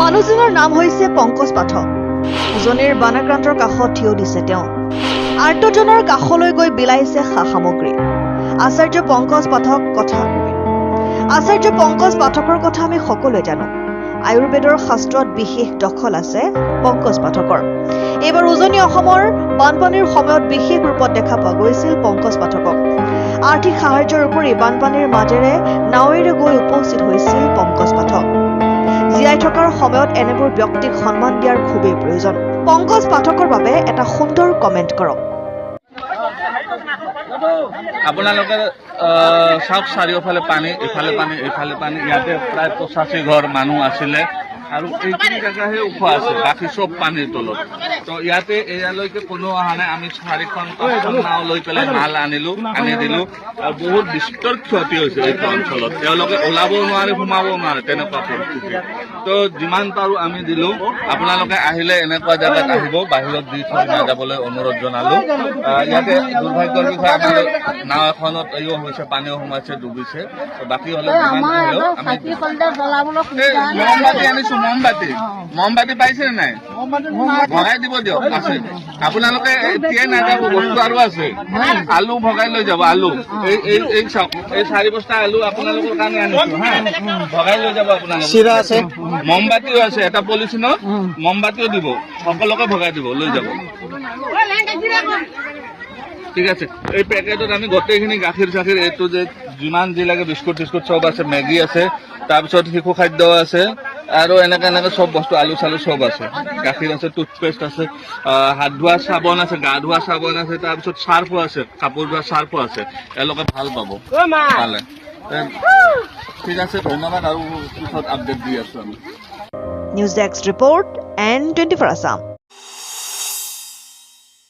মানুহজনৰ নাম হৈছে পংকজ পাঠক। উজনিৰ বানাক্ৰান্তৰ কাষত থিয় দিছে তেওঁ। আৰ্তজনৰ কাষলৈ গৈ বিলাইছে সা সামগ্ৰী। আচাৰ্য পংকজ পাঠক কথা কবি। আচাৰ্য পংকজ পাঠকৰ কথা আমি সকলোৱে জানো। আয়ুৰ্বেদৰ শাস্ত্ৰত বিশেষ দখল আছে পংকজ পাঠকৰ। এইবাৰ উজনি অসমৰ বানপানীৰ সময়ত বিশেষ ৰূপত দেখা পোৱা গৈছিল পংকজ পাঠকক। আৰ্থিক সাহায্যৰ উপৰি বানপানীৰ মাজেৰে নাৱেৰে গৈ উপস্থিত হৈছিল পংকজ পাঠক। জীয়াই থকাৰ সময়ত এনেবোৰ ব্যক্তিক সন্মান দিয়াৰ খুবেই প্ৰয়োজন। পংকজ পাঠকৰ বাবে এটা সুন্দৰ কমেণ্ট কৰক। আপোনালোকে চাওক, চাৰিওফালে পানী, ইফালে পানী, ইফালে পানী। ইয়াতে প্ৰায় 85 ঘৰ মানুহ আছিলে আৰু এইখিনি জেগাহে ওখ আছে, বাকী চব পানীৰ তলত। তো ইয়াতে এয়ালৈকে কোনো অহা নাই। আমি 4-5খন নাও লৈ পেলাই মাল আনি দিলো আৰু বহুত বিস্তৰ ক্ষতি হৈছে এইটো অঞ্চলত। তেওঁলোকে ওলাবও নোৱাৰে, সোমাবও নোৱাৰে, তেনেকুৱা পৰিস্থিতি। তো যিমান পাৰো আমি দিলো। আপোনালোকে আহিলে এনেকুৱা জেগাত আহিব, বাহিৰত দি থৈ নাযাবলৈ অনুৰোধ জনালো। ইয়াতে দুৰ্ভাগ্যৰ বিষয়ে আমাৰ নাও এখনত এইও হৈছে, পানীও সোমাইছে, ডুবিছে। বাকী হলে মমবাতি আনিছো, মমবাতি পাইছে নাই? ভগাই দিব দিয়ক, আছে। আপোনালোকে এতিয়াই নাযাব, বস্তু আৰু আছে। আলু ভগাই লৈ যাব, আলু। এই চাওক, এই 4 বস্তা আলু আপোনালোকৰ কাৰণে আনিছো হা, ভগাই লৈ যাব আপোনালোকে। চিৰা আছে, মমবাতিও আছে, এটা পলিথিনত মমবাতিও দিব, সকলোকে ভগাই দিব, লৈ যাব। ঠিক আছে। এই পেকেটত আমি গোটেইখিনি গাখীৰ চাখীৰ, এইটো যে যিমান যি লাগে, বিস্কুট চিস্কুট চব আছে, মেগী আছে, তাৰপিছত শিশু খাদ্য আছে আৰু এনেকে চব বস্তু, আলু চালু চব আছে, গাখীৰ আছে, টুথপেষ্ট আছে, হাত ধোৱা চাবোন আছে, গা ধোৱা চাবোন আছে, তাৰপিছত চাৰ্ফো আছে, কাপোৰ ধোৱা চাৰ্ফো আছে। এওঁলোকে ভাল পাব পালে। ঠিক আছে, ধন্যবাদ। আৰু পিছত আপডেট দি আছো আমি। News desk report, N24 Assam.